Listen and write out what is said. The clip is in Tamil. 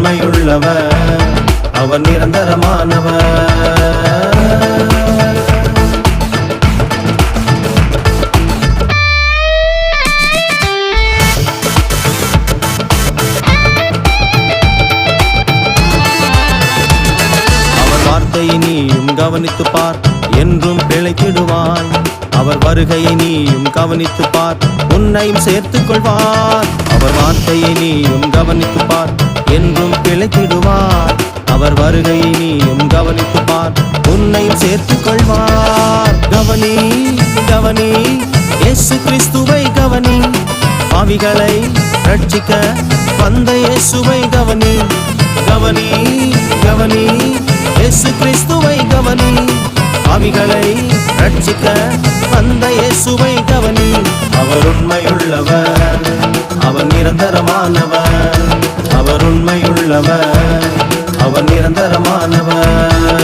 உண்மையுள்ளவர், அவர் நிரந்தரமானவர். வார்த்தையை நீயும் கவனித்து பார், என்றும் பிழைத்திடுவாய். அவர் வருகையை நீயும் கவனித்து பார், உன்னையும் சேர்த்துக் கொள்வார். அவர் வார்த்தையை நீயும் கவனித்து பார், என்றும் பிழைத்திடுவார். அவர் வருகையை நீயும் கவனித்து பார், உன்னையும் சேர்த்துக் கொள்வார். கவனி கவனி, இயேசு கிறிஸ்துவை கவனி. பாவிகளை ரட்சிக்க வந்த இயேசுவை கவனி. கவனி கவனி, இயேசு கிறிஸ்துவை கவனி. பாவிகளை ரட்சிக்க வந்த இயேசுவை கவனி. அவர் உண்மையுள்ளவர், அவர் நிரந்தரமானவர். அவர் உண்மையுள்ளவர், அவர் நிரந்தரமானவர்.